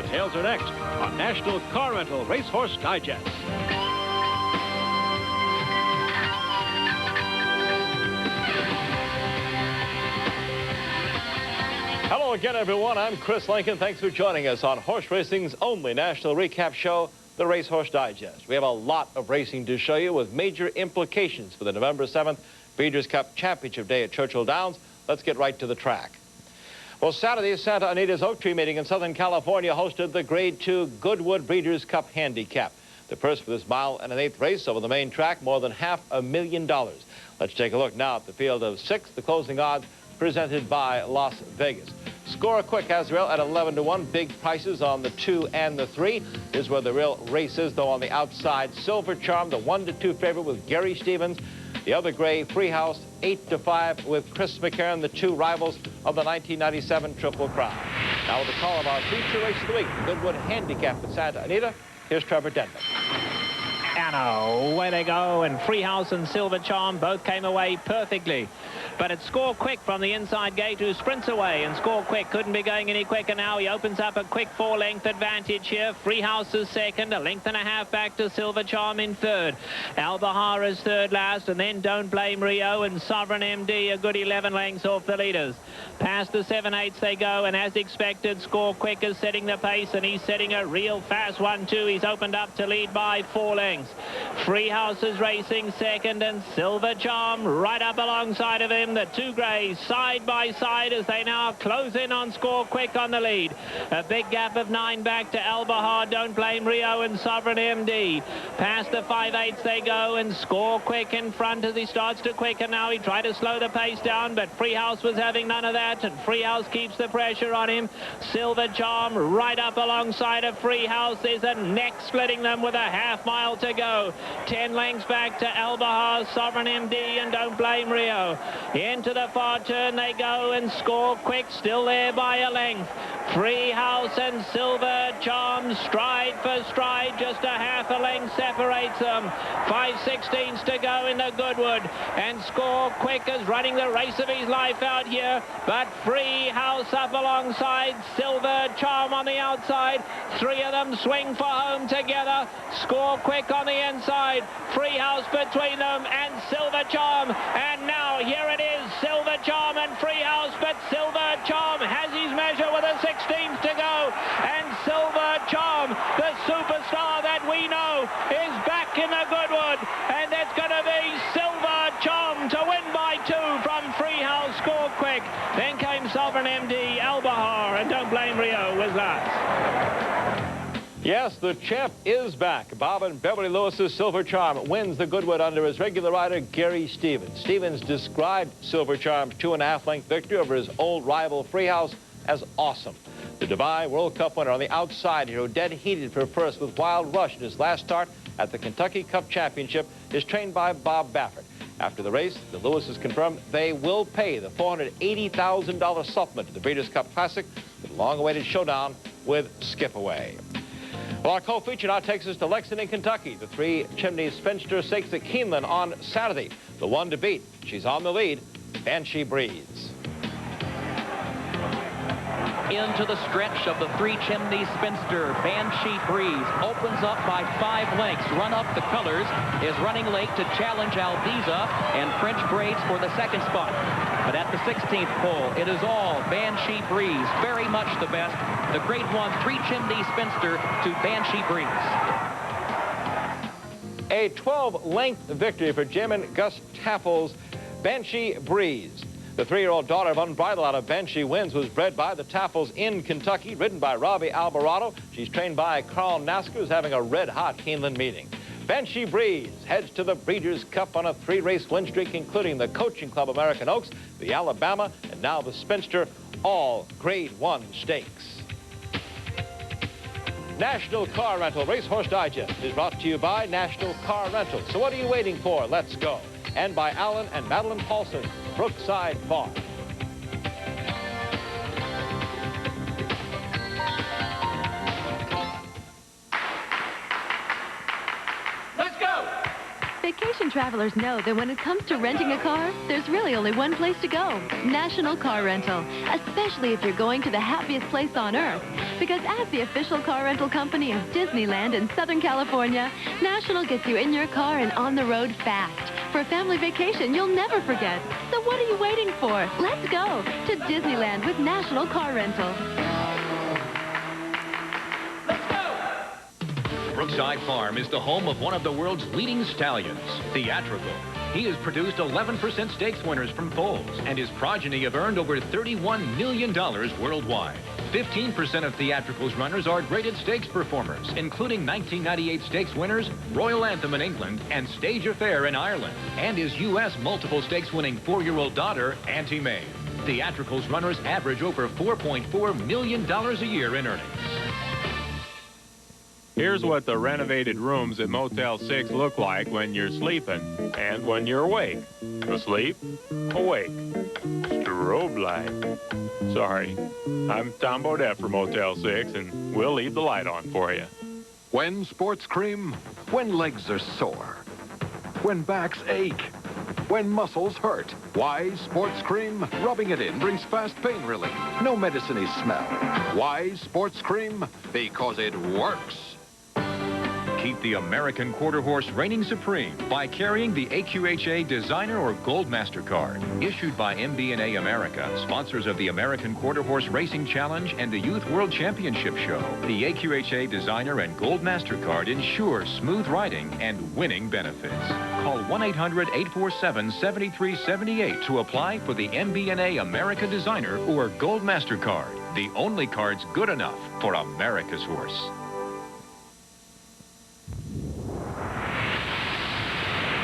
Details are next on National Car Rental Racehorse Digest. Hello again, everyone. I'm Chris Lincoln. Thanks for joining us on horse racing's only national recap show, the Racehorse Digest. We have a lot of racing to show you with major implications for the November 7th Breeders' Cup Championship Day at Churchill Downs. Let's get right to the track. Well, Saturday, Santa Anita's Oak Tree meeting in Southern California hosted the Grade 2 Goodwood Breeders' Cup Handicap. The purse for this mile and an eighth race over the main track, more than $500,000. Let's take a look now at the field of 6, the closing odds presented by Las Vegas. Score quick has the rail at 11-1. Big prices on the 2 and the 3. Here's where the real race is, though, on the outside. Silver Charm, the 1-2 favorite with Gary Stevens. The other gray, Freehouse, 8-5 with Chris McCarron, the 2 rivals of the 1997 Triple Crown. Now with the call of our feature race of the week, the Goodwood Handicap at Santa Anita, here's Trevor Denman. And away they go, and Freehouse and Silver Charm both came away perfectly. But it's Score Quick from the inside gate who sprints away, and Score Quick couldn't be going any quicker now. He opens up a quick 4-length advantage here. Freehouse is second, a length and a half back to Silver Charm in third. Albahar is third last, and then Don't Blame Rio and Sovereign MD a good 11 lengths off the leaders. Past the 7/8 they go, and as expected, Score Quick is setting the pace, and he's setting a real fast 1-2. He's opened up to lead by 4 lengths. Freehouse is racing second, and Silver Charm right up alongside of him. The 2 greys side by side as they now close in on Score Quick on the lead. A big gap of 9 back to Albahar, Don't Blame Rio and Sovereign MD. Past the 5/8 they go, and Score Quick in front as he starts to quicken now. He tried to slow the pace down, but Freehouse was having none of that, and Freehouse keeps the pressure on him. Silver Charm right up alongside of Freehouse. There's a neck splitting them with a half mile to go. 10 lengths back to Albahar, Sovereign MD and Don't Blame Rio. Into the far turn they go, and Score Quick still there by a length. Freehouse and Silver Charm stride for stride, just a half a length separates them. 5/16 to go in the Goodwood, and Score Quick is running the race of his life out here, but Freehouse up alongside Silver Charm on the outside. 3 of them swing for home together. Score Quick on the inside, Freehouse between them and Silver Charm, and now here it is, Silver Charm and Freehouse, but Silver Charm has his measure with a 16th to go, and Silver Charm, the superstar that we know, is back in the Goodwood, and it's going to be Silver Charm to win by 2 from Freehouse. Score Quick, then came Sovereign MD, Albahar, and Don't Blame Rio was last. Yes, the champ is back. Bob and Beverly Lewis's Silver Charm wins the Goodwood under his regular rider, Gary Stevens. Stevens described Silver Charm's 2.5-length victory over his old rival, Freehouse, as awesome. The Dubai World Cup winner on the outside here, who dead heated for first with Wild Rush in his last start at the Kentucky Cup Championship, is trained by Bob Baffert. After the race, the Lewises confirmed they will pay the $480,000 supplement to the Breeders' Cup Classic, the long-awaited showdown with Skipaway. Well, our co-feature now takes us to Lexington, Kentucky. The 3 Chimneys Spinster Stakes at Keeneland on Saturday. The one to beat. She's on the lead. Banshee Breeze. Into the stretch of the 3 Chimneys Spinster. Banshee Breeze opens up by 5 lengths. Run Up the Colors is running late to challenge Albiza, and French Braids for the 2nd spot. But at the 16th pole, it is all Banshee Breeze, very much the best. The Grade 1 3 Chimneys Spinster to Banshee Breeze. A 12-length victory for Jim and Gus Taffel's Banshee Breeze. The 3-year-old daughter of Unbridled out of Banshee Wins was bred by the Taffels in Kentucky, ridden by Robbie Alvarado. She's trained by Carl Nasker, who's having a red-hot Keeneland meeting. Banshee Breeze heads to the Breeders' Cup on a 3-race win streak, including the Coaching Club American Oaks, the Alabama, and now the Spinster, all Grade 1 stakes. National Car Rental Racehorse Digest is brought to you by National Car Rental. So what are you waiting for? Let's go. And by Alan and Madeline Paulson, Brookside Farm. Vacation American travelers know that when it comes to renting a car, there's really only one place to go, National Car Rental, especially if you're going to the happiest place on earth. Because as the official car rental company of Disneyland in Southern California, National gets you in your car and on the road fast for a family vacation you'll never forget. So what are you waiting for? Let's go to Disneyland with National Car Rental. Brookside Farm is the home of one of the world's leading stallions, Theatrical. He has produced 11% stakes winners from foals, and his progeny have earned over $31 million worldwide. 15% of Theatrical's runners are graded stakes performers, including 1998 stakes winners, Royal Anthem in England, and Stage Affair in Ireland, and his U.S. multiple stakes winning 4-year-old daughter, Auntie May. Theatrical's runners average over $4.4 million a year in earnings. Here's what the renovated rooms at Motel 6 look like when you're sleeping and when you're awake. Asleep, awake. Strobe light. Sorry, I'm Tom Bodette for Motel 6, and we'll leave the light on for you. When sports cream, when legs are sore, when backs ache, when muscles hurt. Wise Sports Cream, rubbing it in brings fast pain relief. No medicine-y smell. Wise Sports Cream, because it works. Keep the American Quarter Horse reigning supreme by carrying the AQHA Designer or Gold Master card, issued by MB&A America, sponsors of the American Quarter Horse Racing Challenge and the Youth World Championship Show. The AQHA Designer and Gold Master card ensures smooth riding and winning benefits. Call 1-800-847-7378 to apply for the MB&A America Designer or Gold Master card, the only cards good enough for America's horse.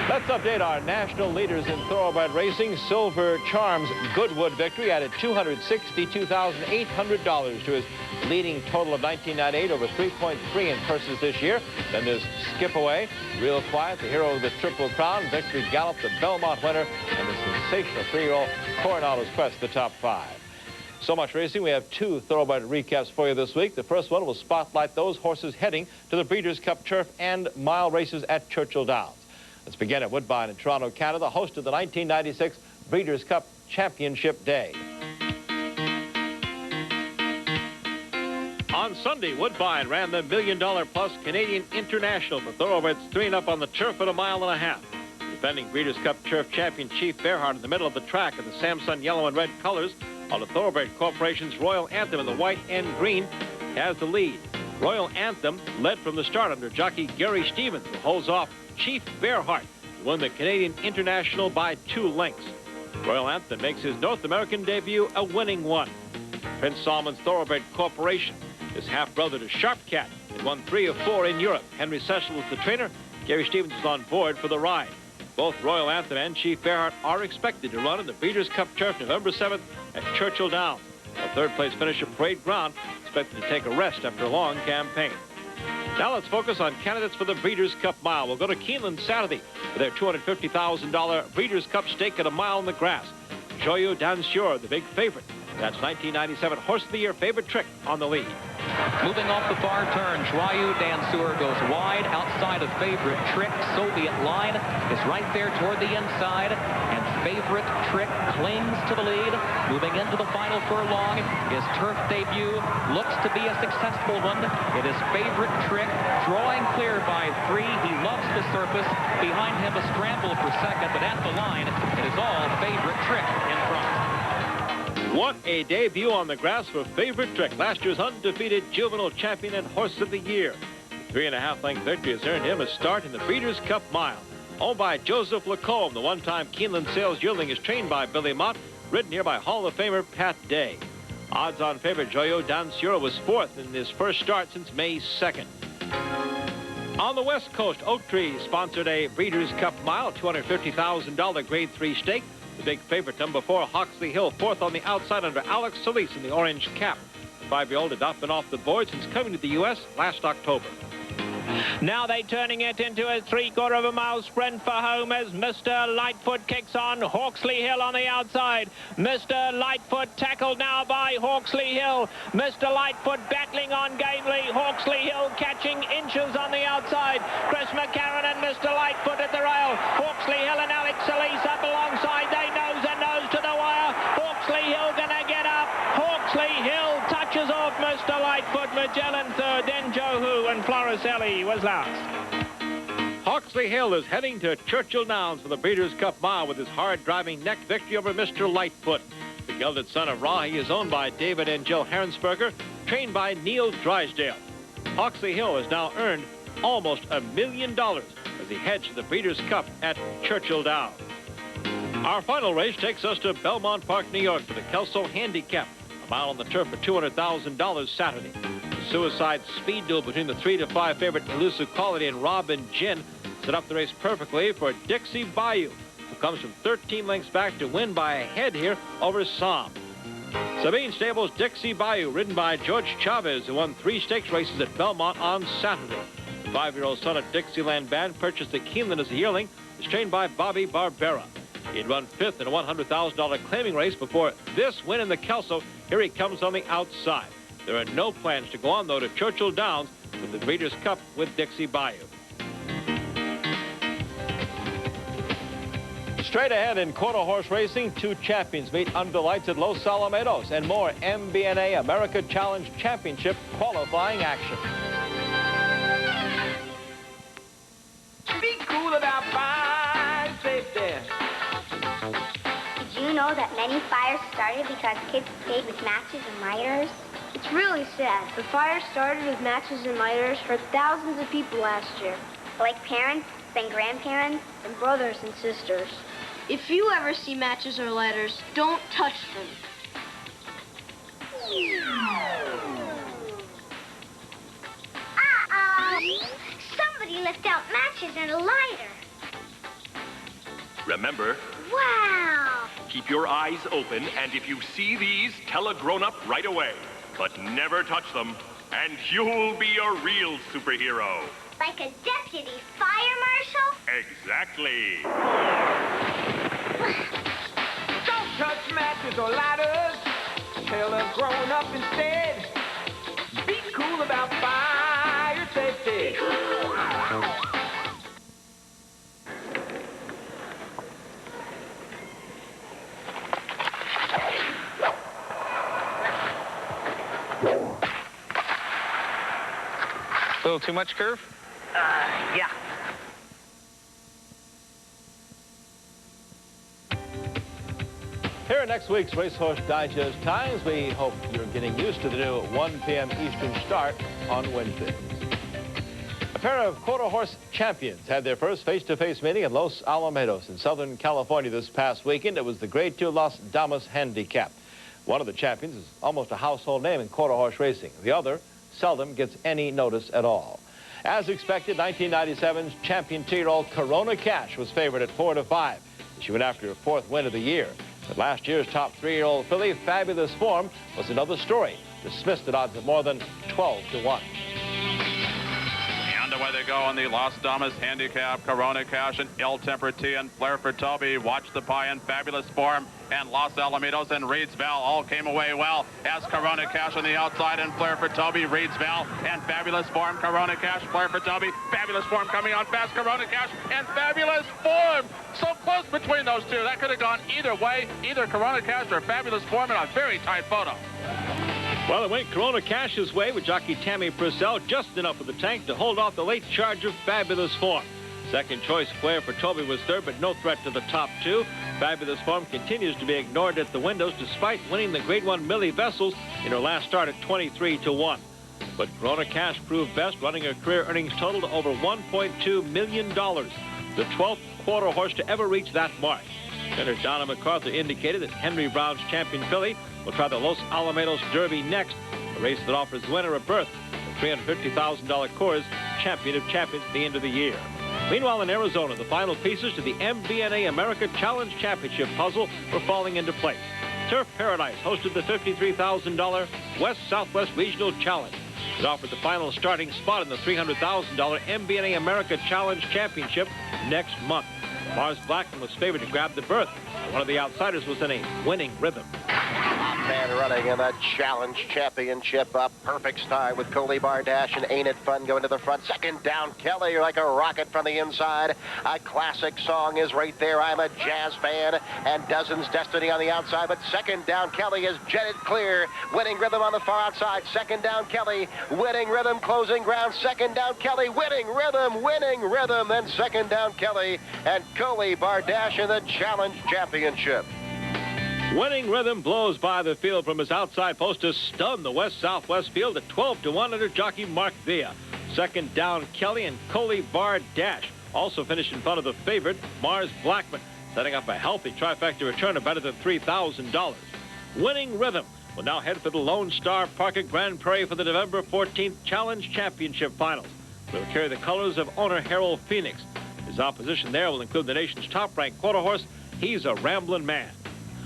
Let's update our national leaders in thoroughbred racing. Silver Charm's Goodwood victory added $262,800 to his leading total of 1998, over 3.3 in purses this year. Then there's Skip Away, Real Quiet, the hero of the Triple Crown, Victory Gallop, the Belmont winner, and the sensational 3-year-old Coronado's Quest, the top 5. So much racing. We have 2 thoroughbred recaps for you this week. The first one will spotlight those horses heading to the Breeders' Cup Turf and Mile races at Churchill Downs. Let's begin at Woodbine in Toronto, Canada, host of the 1996 Breeders' Cup Championship Day. On Sunday, Woodbine ran the $1 million-plus Canadian International for thoroughbreds 3 and up on the turf at 1.5 miles. Defending Breeders' Cup Turf champion Chief Bearheart in the middle of the track in the Samson yellow and red colors, while the Thoroughbred Corporation's Royal Anthem in the white and green has the lead. Royal Anthem led from the start under jockey Gary Stevens, who holds off Chief Bearheart, who won the Canadian International by 2 lengths. Royal Anthem makes his North American debut a winning one. Prince Solomon's Thoroughbred Corporation is half-brother to Sharp Cat and won 3 of 4 in Europe. Henry Cecil was the trainer. Gary Stevens is on board for the ride. Both Royal Anthem and Chief Bearheart are expected to run in the Breeders' Cup Turf November 7th at Churchill Downs. A third-place finish at Parade Ground, expected to take a rest after a long campaign. Now let's focus on candidates for the Breeders' Cup Mile. We'll go to Keeneland Saturday for their $250,000 Breeders' Cup stake at 1 mile in the grass. Joyeux Danseur, the big favorite. That's 1997 Horse of the Year favorite Trick on the lead. Moving off the far turn, Joyeux Danseur goes wide outside of favorite Trick. Soviet Line is right there toward the inside, and favorite Trick clings to the lead. Moving into the final furlong, his turf debut looks to be a successful one. It is favorite Trick drawing clear by 3. He loves the surface. Behind him a scramble for second, but at the line, it is all favorite Trick in front. What a debut on the grass for favorite Trick, last year's undefeated juvenile champion and Horse of the Year. The 3.5-length victory has earned him a start in the Breeders' Cup Mile. Owned by Joseph Lacombe, the one-time Keeneland Sales yearling is trained by Billy Mott, ridden here by Hall of Famer Pat Day. Odds-on favorite Joyeux Danseur was 4th in his first start since May 2nd. On the West Coast, Oak Tree sponsored a Breeders' Cup Mile, $250,000 Grade 3 stake. The big favorite, number 4, Hawksley Hill, 4th on the outside under Alex Solis in the orange cap. The 5-year-old had not been off the board since coming to the U.S. last October. Now they're turning it into a 3/4 mile sprint for home as Mr. Lightfoot kicks on. Hawksley Hill on the outside. Mr. Lightfoot tackled now by Hawksley Hill. Mr. Lightfoot battling on gamely. Hawksley Hill catching inches on the outside. Chris McCarron and Mr. Lightfoot at the rail. Hawksley Gel in third, then Johu, and Floriselli was last. Hawksley Hill is heading to Churchill Downs for the Breeders' Cup Mile with his hard-driving neck victory over Mr. Lightfoot. The gelded son of Rahi is owned by David and Jill Herensberger, trained by Neil Drysdale. Hawksley Hill has now earned almost $1 million as he heads to the Breeders' Cup at Churchill Downs. Our final race takes us to Belmont Park, New York for the Kelso Handicap, a mile on the turf for $200,000 Saturday. The suicide speed duel between the 3 to 5 favorite Elusive Quality and Robin Gin set up the race perfectly for Dixie Bayou, who comes from 13 lengths back to win by a head here over Sam. Sabine Stable's Dixie Bayou, ridden by George Chavez, who won 3 stakes races at Belmont on Saturday. The 5-year-old son of Dixieland Band, purchased at Keeneland as a yearling, is trained by Bobby Barbera. He had run 5th in a $100,000 claiming race before this win in the Kelso. Here he comes on the outside. There are no plans to go on, though, to Churchill Downs with the Breeders' Cup with Dixie Bayou. Straight ahead in quarter horse racing, 2 champions meet under the lights at Los Alamitos, and more MBNA America Challenge Championship qualifying action. Be cool about fire safety. Did you know that many fires started because kids played with matches and lighters? It's really sad. The fire started with matches and lighters for thousands of people last year. Like parents and grandparents and brothers and sisters. If you ever see matches or lighters, don't touch them. Uh-oh! Somebody left out matches and a lighter. Remember, Wow! keep your eyes open, and if you see these, tell a grown-up right away. But never touch them, and you'll be a real superhero. Like a deputy fire marshal? Exactly. Don't touch matches or lighters. Tell a grown-up instead. Be cool about fire safety. A little too much curve? Yeah. Here are next week's Racehorse Digest times. We hope you're getting used to the new 1 p.m. Eastern start on Wednesdays. A pair of quarter horse champions had their first face-to-face meeting at Los Alamitos in Southern California this past weekend. It was the Grade 2 Las Damas Handicap. One of the champions is almost a household name in quarter horse racing. The other seldom gets any notice at all. As expected, 1997's champion 2-year-old Corona Cash was favored at 4 to 5. She went after her 4th win of the year. But last year's top 3-year-old filly, Fabulous Form, was another story. Dismissed at odds of more than 12 to 1. Away they go on the Las Damas Handicap. Corona Cash and Ill Temper T and Flair for Toby. Watch the Pie and Fabulous Form and Los Alamitos and Reedsville all came away well as Corona Cash on the outside and Flair for Toby. Reedsville and Fabulous Form. Corona Cash, Flair for Toby. Fabulous Form coming on fast. Corona Cash and Fabulous Form. So close between those two. That could have gone either way. Either Corona Cash or Fabulous Form in a very tight photo. Well, it went Corona Cash's way with jockey Tammy Purcell, just enough of the tank to hold off the late charge of Fabulous Form. Second choice, Flair for Toby was third, but no threat to the top 2. Fabulous Form continues to be ignored at the windows despite winning the Grade 1 Millie Vessels in her last start at 23 to 1. But Corona Cash proved best, running her career earnings total to over $1.2 million. The 12th quarter horse to ever reach that mark. Trainer Donna MacArthur indicated that Henry Brown's champion filly will try the Los Alamitos Derby next, a race that offers winner a berth, the $350,000 Coors Champion of Champions at the end of the year. Meanwhile, in Arizona, the final pieces to the MBNA America Challenge Championship puzzle were falling into place. Turf Paradise hosted the $53,000 West-Southwest Regional Challenge. It offered the final starting spot in the $300,000 MBNA America Challenge Championship next month. Mars Blackman was favored to grab the berth. One of the outsiders was in a winning rhythm. man running in the Challenge Championship. A perfect start with Coley Bardash and Ain't It Fun going to the front. Second down, Kelly like a rocket from the inside. A classic song is right there. I'm a jazz fan. And Dozens Destiny on the outside. But second down, Kelly is jetted clear. Winning rhythm on the far outside. Second down, Kelly. Winning rhythm, closing ground. Second down, Kelly. Winning rhythm, winning rhythm. Then second down, Kelly and Coley Bardash in the Challenge Championship. Winning rhythm blows by the field from his outside post to stun the west-southwest field at 12-1 under jockey Mark Villa. Second down, Kelly and Coley Bardash also finished in front of the favorite, Mars Blackman, setting up a healthy trifecta return of better than $3,000. Winning rhythm will now head for the Lone Star Park at Grand Prairie for the November 14th Challenge Championship Finals. They'll carry the colors of owner Harold Phoenix. His opposition there will include the nation's top-ranked quarter horse, He's a Ramblin' Man.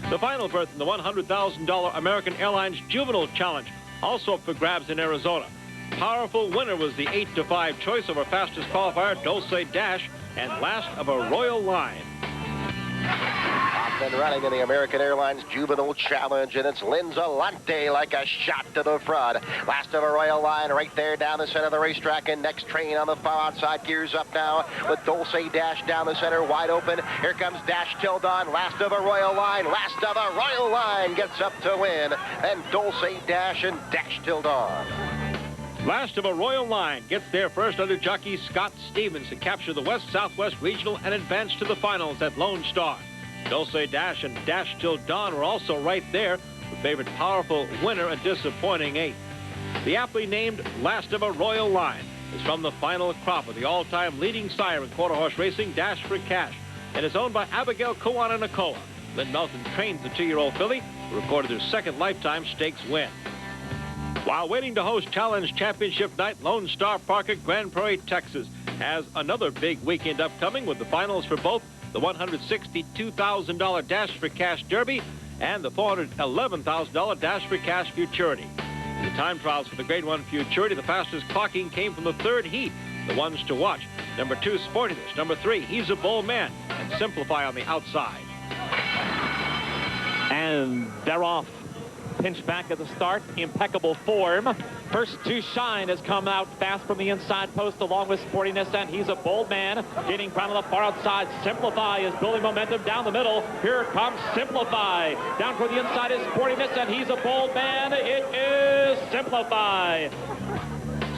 The final berth in the $100,000 American Airlines Juvenile Challenge, also up for grabs in Arizona. Powerful winner was the 8-5 choice over fastest qualifier, Dulce Dash, and last of a Royal Line. Off and running in the American Airlines Juvenile Challenge, and it's Linzolante like a shot to the front. Last of a Royal Line right there down the center of the racetrack, and next train on the far outside gears up now with Dulce Dash down the center wide open. Here comes Dash till dawn. Last of a Royal Line. Last of a Royal Line gets up to win. And Dulce Dash and Dash till dawn. Last of a Royal Line gets there first under jockey Scott Stevens to capture the West-Southwest Regional and advance to the finals at Lone Star. Dulce Dash and Dash Till Dawn were also right there. The favorite Powerful Winner, a disappointing 8. The aptly named Last of a Royal Line is from the final crop of the all-time leading sire in quarter horse racing, Dash for Cash, and is owned by Abigail Kuwana-Nakoa. Lynn Melton trains the 2-year-old filly, who recorded their second lifetime stakes win. While waiting to host Challenge Championship night, Lone Star Park at Grand Prairie, Texas has another big weekend upcoming with the finals for both the $162,000 Dash for Cash Derby and the $411,000 Dash for Cash Futurity. In the time trials for the Grade 1 Futurity, the fastest clocking came from the third heat. The ones to watch: number 2, Sportiness; number 3, He's a Bold Man; and Simplify on the outside. And they're off. Pinch back at the start, impeccable form. First to Shine has come out fast from the inside post along with Sportiness, and He's a Bold Man. Gaining ground on the far outside. Simplify is building momentum down the middle. Here comes Simplify. Down toward the inside is Sportiness, and He's a Bold Man. It is Simplify.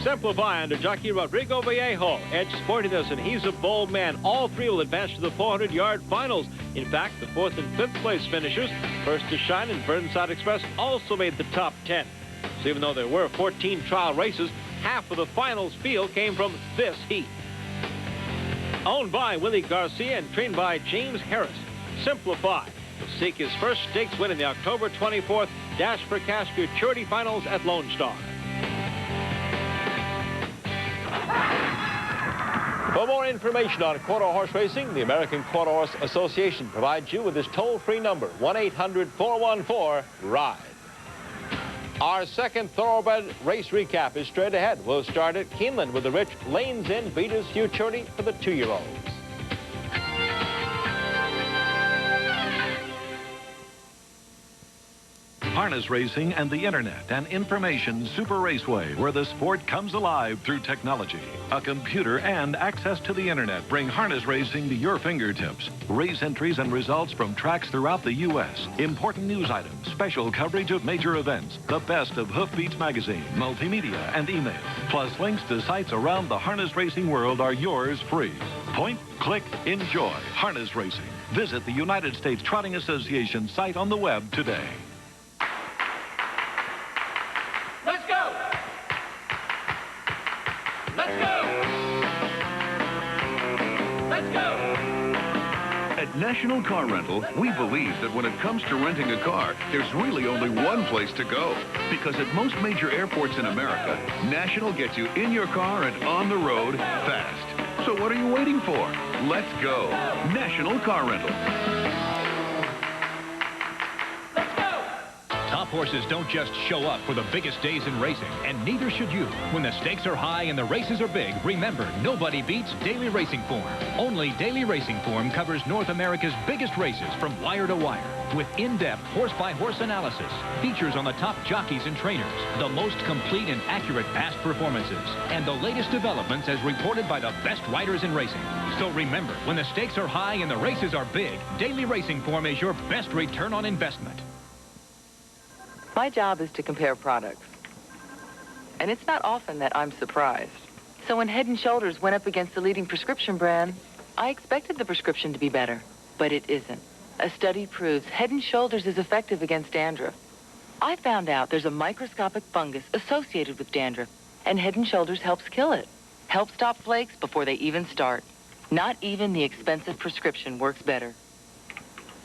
Simplify under jockey Rodrigo Vallejo. Edge Sportiness and He's a Bold Man. All three will advance to the 400-yard finals. In fact, the 4th and 5th place finishers, First to Shine and Burnside Express, also made the top 10. So even though there were 14 trial races, half of the finals field came from this heat. Owned by Willie Garcia and trained by James Harris, Simplify will seek his first stakes win in the October 24th Dash for Cash Futurity Finals at Lone Star. For more information on quarter horse racing, the American Quarter Horse Association provides you with this toll-free number, 1-800-414-RIDE. Our second thoroughbred race recap is straight ahead. We'll start at Keeneland with the rich Lanes End Beaters Futurity for the 2-year-olds. Harness racing and the internet, an information super raceway where the sport comes alive through technology. A computer and access to the internet bring harness racing to your fingertips. Race entries and results from tracks throughout the U.S. Important news items, special coverage of major events, the best of Hoofbeats magazine, multimedia, and email. Plus links to sites around the harness racing world are yours free. Point, click, enjoy harness racing. Visit the United States Trotting Association site on the web today. Let's go! Let's go! Let's go! At National Car Rental, we believe that when it comes to renting a car, there's really only one place to go. Because at most major airports in America, National gets you in your car and on the road fast. So what are you waiting for? Let's go. National Car Rental. Top horses don't just show up for the biggest days in racing, and neither should you. When the stakes are high and the races are big, remember, nobody beats Daily Racing Form. Only Daily Racing Form covers North America's biggest races from wire to wire, with in-depth horse-by-horse analysis, features on the top jockeys and trainers, the most complete and accurate past performances, and the latest developments as reported by the best riders in racing. So remember, when the stakes are high and the races are big, Daily Racing Form is your best return on investment. My job is to compare products. And it's not often that I'm surprised. So when Head & Shoulders went up against the leading prescription brand, I expected the prescription to be better. But it isn't. A study proves Head & Shoulders is effective against dandruff. I found out there's a microscopic fungus associated with dandruff, and Head & Shoulders helps kill it. Helps stop flakes before they even start. Not even the expensive prescription works better.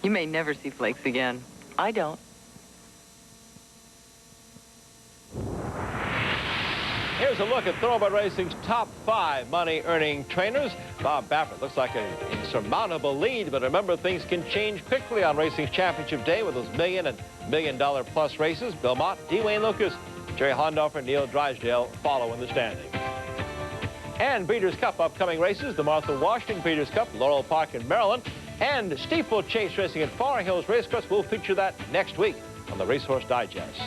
You may never see flakes again. I don't. Here's a look at Thoroughbred Racing's top 5 money-earning trainers. Bob Baffert looks like an insurmountable lead, but remember, things can change quickly on Racing's Championship Day with those $1 and $1 million plus races. Belmont, D. Wayne Lucas, Jerry Hondorfer, and Neil Drysdale follow in the standings. And Breeders' Cup upcoming races, the Martha Washington Breeders' Cup, Laurel Park in Maryland, and steeplechase racing at Far Hills Racecourse. We'll feature that next week on the Racehorse Digest.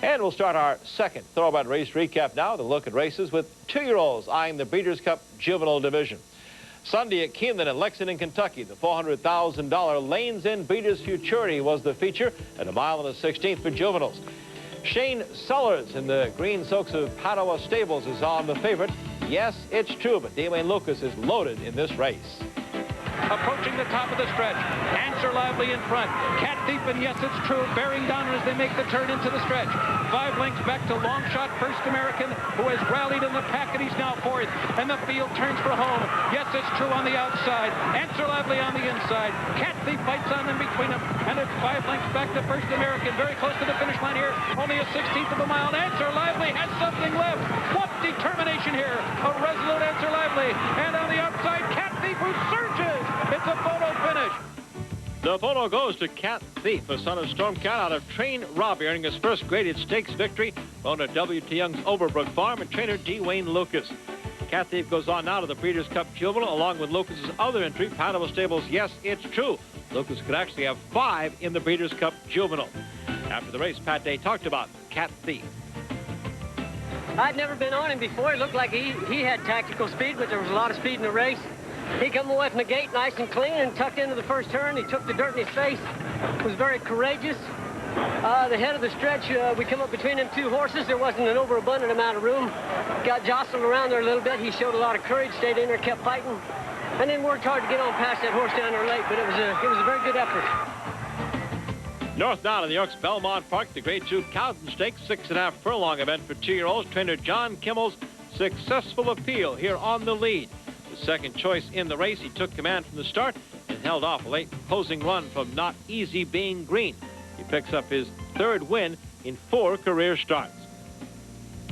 And we'll start our second Thoroughbred race recap now. The look at races with 2-year-olds eyeing the Breeders' Cup Juvenile Division. Sunday at Keeneland in Lexington, Kentucky, the $400,000 Lanes End Breeders' Futurity was the feature at 1 1/16 for juveniles. Shane Sellers in the Green Soaks of Padua Stables is on the favorite. Yes, it's true, but D. Wayne Lucas is loaded in this race. Approaching the top of the stretch. Answer Lively in front. Cat Thief and Yes It's True bearing down as they make the turn into the stretch. 5 lengths back to Long Shot First American, who has rallied in the pack, and he's now 4th. And the field turns for home. Yes It's True on the outside. Answer Lively on the inside. Cat Thief fights on in between them. And it's 5 lengths back to First American. Very close to the finish line here. Only a 16th of a mile. Answer Lively has something left. What determination here. A resolute Answer Lively. And on the outside, Cat Thief, who surges. It's a photo finish. The photo goes to Cat Thief, a son of Storm Cat out of Train Robbie, earning his first graded stakes victory. Owner W.T. Young's Overbrook Farm and trainer D. Wayne Lucas. Cat Thief goes on now to the Breeders' Cup Juvenile, along with Lucas's other entry, Padua Stables. Yes, it's true. Lucas could actually have 5 in the Breeders' Cup Juvenile. After the race, Pat Day talked about Cat Thief. I'd never been on him before. It looked like he had tactical speed, but there was a lot of speed in the race. He come away from the gate nice and clean and tucked into the first turn. He took the dirt in his face. Was very courageous. The head of the stretch, we come up between them 2 horses. There wasn't an overabundant amount of room. Got jostled around there a little bit. He showed a lot of courage, stayed in there, kept fighting, and then worked hard to get on past that horse down there late. But it was a very good effort. North now to New York's Belmont Park, the Grade 2 Cowden Stakes, 6.5 furlong event for 2-year-olds. Trainer John Kimmel's Successful Appeal here on the lead. The second choice in the race, he took command from the start and held off a late posing run from Not Easy Being Green. He picks up his 3rd win in 4 career starts.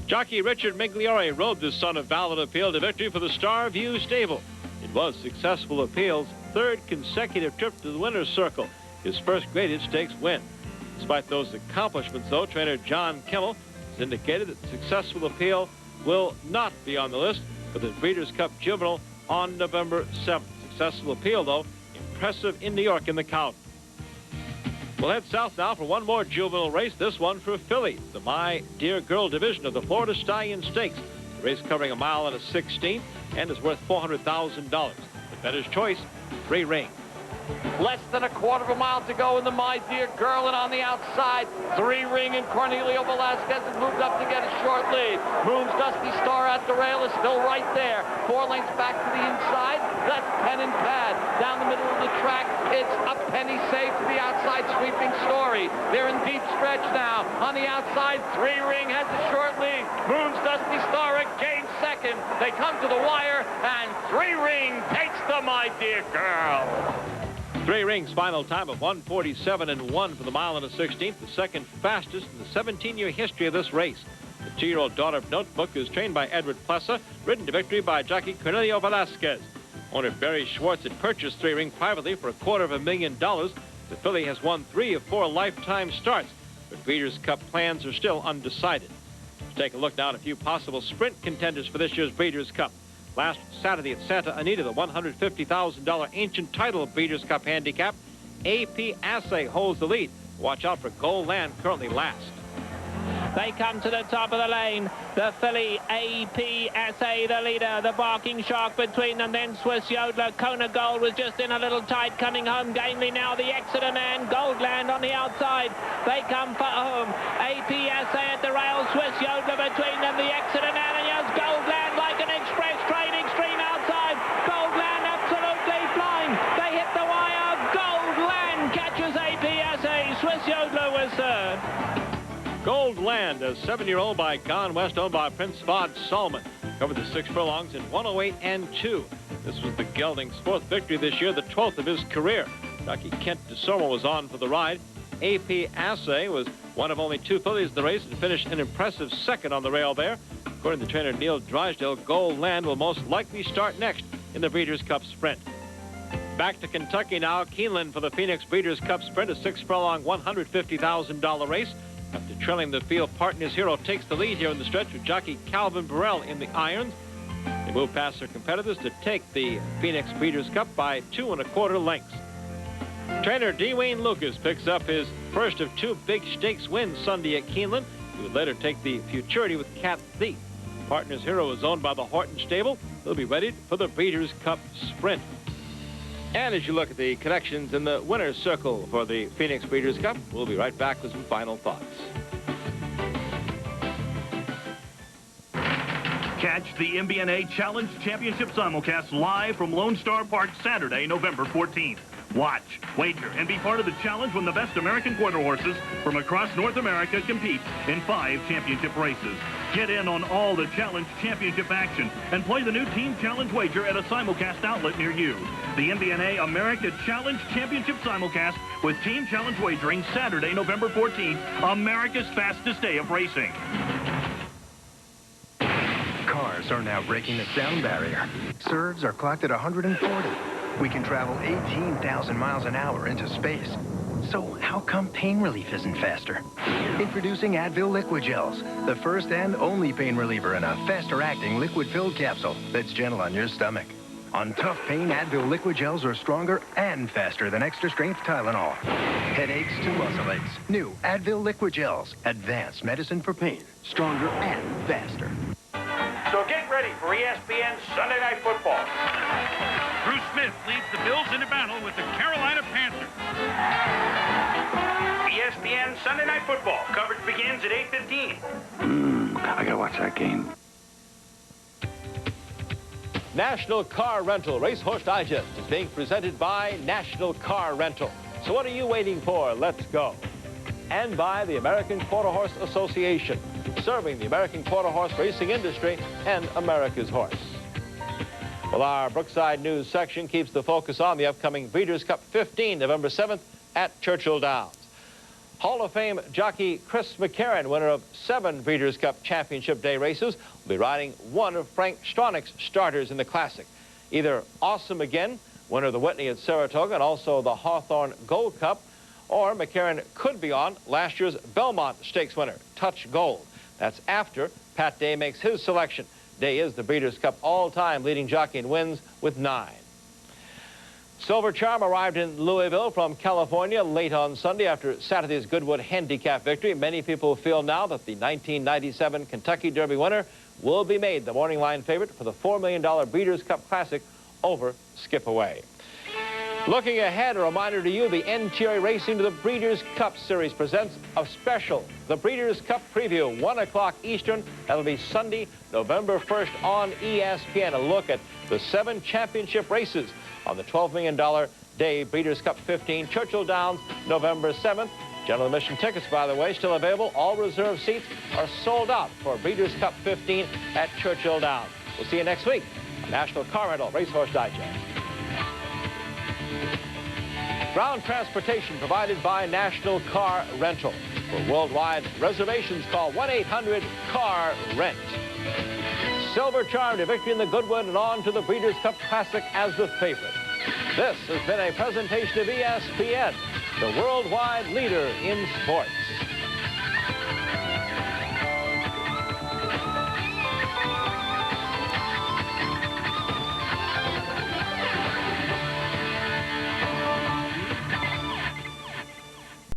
Jockey Richard Migliore rode the Son of Valid Appeal to victory for the Starview stable. It was Successful Appeal's 3rd consecutive trip to the winner's circle, his first graded stakes win. Despite those accomplishments, though, trainer John Kimmel has indicated that Successful Appeal will not be on the list for the Breeders' Cup Juvenile on November 7th. Successful Appeal, though, impressive in New York in the Cowden. We'll head south now for one more juvenile race, this one for fillies, the My Dear Girl division of the Florida Stallion Stakes. The race covering 1 1/16 and is worth $400,000. The bettor's choice, 3 Ring. Less than a quarter of a mile to go in the My Dear Girl, and on the outside, 3 Ring and Cornelio Velasquez has moved up to get a short lead. Moon's Dusty Star at the rail is still right there. 4 lengths back to the inside. That's Pen and Pad. Down the middle of the track, it's a penny safe to the outside, Sweeping Story. They're in deep stretch now. On the outside, 3 Ring has a short lead. Moon's Dusty Star again second. They come to the wire, and 3 Ring takes the My Dear Girl. 3 Rings final time of 1:47.1 for the 1 1/16, the second fastest in the 17-year history of this race. The 2-year-old daughter of Notebook is trained by Edward Plessa, ridden to victory by jockey Cornelio Velasquez. Owner Barry Schwartz had purchased 3 Ring privately for $250,000. The filly has won 3 of 4 lifetime starts. but Breeders' Cup plans are still undecided. Let's take a look now at a few possible sprint contenders for this year's Breeders' Cup. Last Saturday at Santa Anita, the $150,000 ancient title Breeders' Cup handicap, AP Assay holds the lead. Watch out for Gold Land, currently last. They come to the top of the lane. The filly AP Assay, the leader. The Barking Shark between them. Then Swiss Yodeler. Kona Gold was just in a little tight, coming home gamely now. The Exeter Man, Goldland on the outside. They come for home. AP Assay at the rail. Swiss Yodeler between them. The Exeter Man, and here's Goldland like an express train, extreme outside. Goldland absolutely flying. They hit the wire. Goldland catches AP Assay. Swiss Yodeler was third. Gold Land, a 7-year-old by Gone West, owned by Prince Vod Salman, covered the 6 furlongs in 108 and 2. This was the gelding's 4th victory this year, the 12th of his career. Jockey Kent DeSormo was on for the ride. AP Assay was one of only 2 fillies in the race and finished an impressive 2nd on the rail there. According to trainer Neil Drysdale, Gold Land will most likely start next in the Breeders' Cup Sprint. Back to Kentucky now. Keeneland for the Phoenix Breeders' Cup Sprint, a 6 furlong, $150,000 race. After trailing the field, Partner's Hero takes the lead here in the stretch with jockey Calvin Burrell in the irons. They move past their competitors to take the Phoenix Breeders' Cup by 2 1/4 lengths. Trainer Dwayne Lucas picks up his first of 2 big stakes wins Sunday at Keeneland. He would later take the Futurity with Cat Thief. Partner's Hero is owned by the Horton Stable. He'll be ready for the Breeders' Cup Sprint. And as you look at the connections in the winner's circle for the Phoenix Breeders' Cup, we'll be right back with some final thoughts. Catch the MBNA Challenge Championship simulcast live from Lone Star Park Saturday, November 14th. Watch, wager, and be part of the challenge when the best American quarter horses from across North America compete in 5 championship races. Get in on all the Challenge Championship action and play the new Team Challenge wager at a simulcast outlet near you. The MBNA America Challenge Championship simulcast with Team Challenge wagering Saturday, November 14th, America's fastest day of racing. Cars are now breaking the sound barrier. Serves are clocked at 140. We can travel 18,000 miles an hour into space. So how come pain relief isn't faster? Introducing Advil Liquid Gels, the first and only pain reliever in a faster-acting liquid-filled capsule that's gentle on your stomach. On tough pain, Advil Liquid Gels are stronger and faster than extra-strength Tylenol. Headaches to muscle aches. New Advil Liquid Gels. Advanced medicine for pain. Stronger and faster. So get ready for ESPN Sunday Night Football. Bruce Smith leads the Bills into battle with the Carolina Panthers. ESPN Sunday Night Football. Coverage begins at 8:15. I gotta watch that game. National Car Rental Racehorse Digest is being presented by National Car Rental. So what are you waiting for? Let's go. And by the American Quarter Horse Association, serving the American quarter horse racing industry and America's horse. Well, our Brookside News section keeps the focus on the upcoming Breeders' Cup 15, November 7th at Churchill Downs. Hall of Fame jockey Chris McCarron, winner of 7 Breeders' Cup Championship Day races, will be riding one of Frank Stronach's starters in the Classic. Either Awesome Again, winner of the Whitney at Saratoga and also the Hawthorne Gold Cup, or McCarron could be on last year's Belmont Stakes winner, Touch Gold. That's after Pat Day makes his selection. Day is the Breeders' Cup all-time leading jockey in wins with 9. Silver Charm arrived in Louisville from California late on Sunday after Saturday's Goodwood handicap victory. Many people feel now that the 1997 Kentucky Derby winner will be made the morning line favorite for the $4 million Breeders' Cup Classic over Skip Away. Looking ahead, a reminder to you, the NTRA Racing to the Breeders' Cup Series presents a special, the Breeders' Cup Preview, 1 o'clock Eastern. That'll be Sunday, November 1st on ESPN. A look at the 7 championship races on the $12 million day Breeders' Cup 15, Churchill Downs, November 7th. General admission tickets, by the way, still available. All reserve seats are sold out for Breeders' Cup 15 at Churchill Downs. We'll see you next week on National Car Rental Racehorse Digest. Ground transportation provided by National Car Rental. For worldwide reservations, call 1-800-CAR-RENT. Silver Charm to victory in the Goodwood and on to the Breeders' Cup Classic as the favorite. This has been a presentation of ESPN, the worldwide leader in sports.